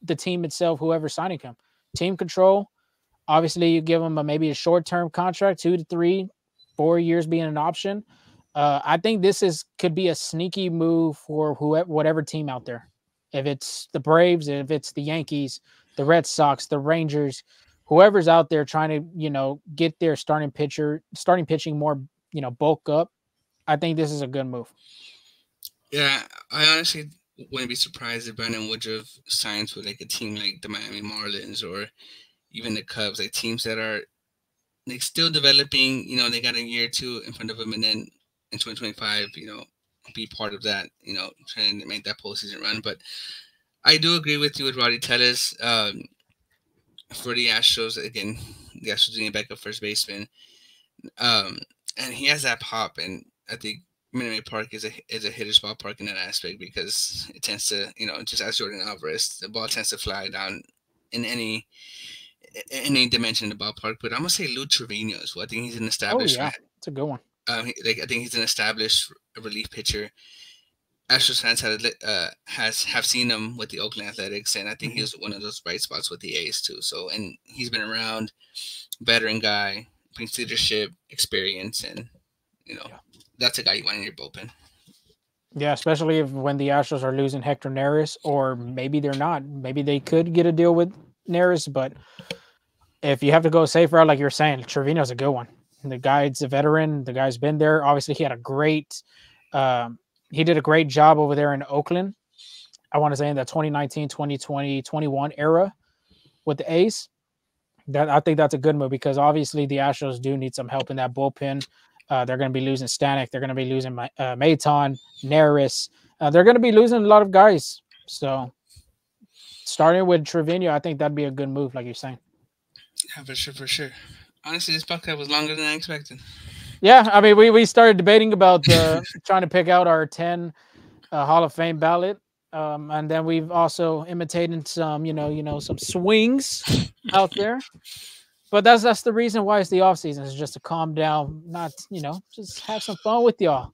the team itself, whoever's signing him. Team control. Obviously, you give him maybe a short-term contract, 2 to 3, 4 years being an option. I think this could be a sneaky move for whatever team out there. If it's the Braves, if it's the Yankees, the Red Sox, the Rangers, whoever's out there trying to, get their starting pitching more, bulk up. I think this is a good move. Yeah, I honestly wouldn't be surprised if Brandon Woodruff signs with like a team like the Miami Marlins or even the Cubs, like teams that are like still developing. They got a year or two in front of them, and then in 2025, be part of that. Trying to make that postseason run. But I do agree with you with Roddy Tellez. For the Astros, again, the Astros need a backup first baseman, and he has that pop, and I think Minute Maid Park is a hitter's ballpark in that aspect because it tends to, just as Jordan Alvarez, the ball tends to fly down in any dimension in the ballpark. But I'm gonna say Lou Trevino as well. I think he's an established. Oh yeah, it's a good one. I think he's an established relief pitcher. Astros fans have seen him with the Oakland Athletics, and I think he was one of those bright spots with the A's too. So, and he's been around, veteran guy, brings leadership, experience, and that's a guy you want in your bullpen. Yeah, especially when the Astros are losing Hector Neris, or maybe they're not. Maybe they could get a deal with Neris, but if you have to go safe route, like you're saying, Trevino's a good one. The guy's a veteran. The guy's been there. Obviously, he had a great. He did a great job over there in Oakland. I want to say in the 2019, 2020, 21 era with the A's. I think that's a good move because obviously the Astros do need some help in that bullpen. They're going to be losing Stanek. They're going to be losing Maton, Neris. They're going to be losing a lot of guys. So starting with Trevino, I think that'd be a good move, like you're saying. Yeah, for sure. Honestly, this podcast was longer than I expected. Yeah, I mean, we started debating about trying to pick out our 10 Hall of Fame ballot. And then we've also imitated some, some swings out there. But that's the reason why it's the off season, is just to calm down, not, just have some fun with y'all.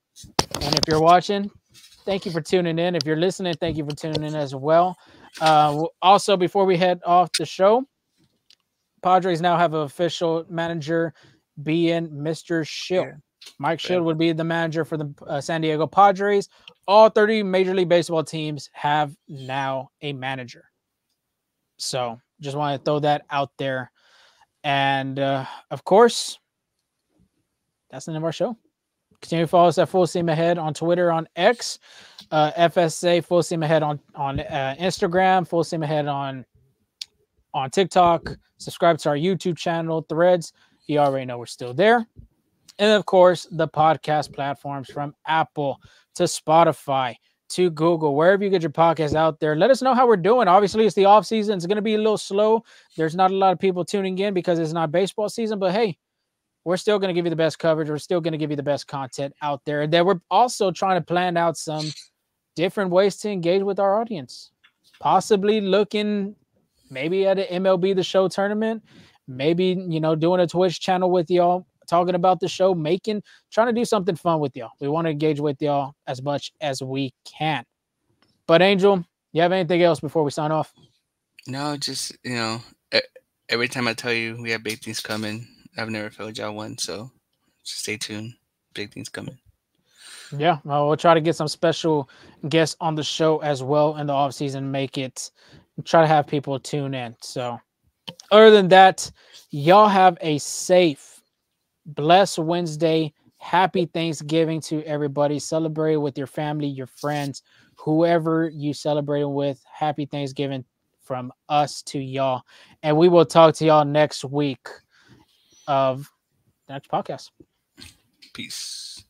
And if you're watching, thank you for tuning in. If you're listening, thank you for tuning in as well. Also, before we head off the show, Padres now have an official manager being Mr. Schilt. Yeah. Mike Schilt would be the manager for the San Diego Padres. All 30 Major League Baseball teams have now a manager. So just want to throw that out there. And, of course, that's the end of our show. Continue to follow us at Full Steam Ahead on Twitter, on X, FSA Full Steam Ahead on Instagram, Full Steam Ahead on TikTok. Subscribe to our YouTube channel, Threads. You already know we're still there. And, of course, the podcast platforms from Apple to Spotify to Google, wherever you get your podcasts out there. Let us know how we're doing. Obviously, it's the off season. It's going to be a little slow. There's not a lot of people tuning in because it's not baseball season. But, hey, we're still going to give you the best coverage. We're still going to give you the best content out there. And then we're also trying to plan out some different ways to engage with our audience. Possibly looking maybe at an MLB The Show tournament. Maybe, doing a Twitch channel with y'all, talking about the show, trying to do something fun with y'all. We want to engage with y'all as much as we can. But Angel, you have anything else before we sign off? No, just, every time I tell you we have big things coming, I've never failed y'all one. So just stay tuned. Big things coming. Yeah, well, we'll try to get some special guests on the show as well in the off season. Try to have people tune in. So other than that, y'all have a safe, blessed Wednesday. Happy Thanksgiving to everybody. Celebrate with your family, your friends, whoever you celebrate with. Happy Thanksgiving from us to y'all. And we will talk to y'all next week of the next podcast. Peace.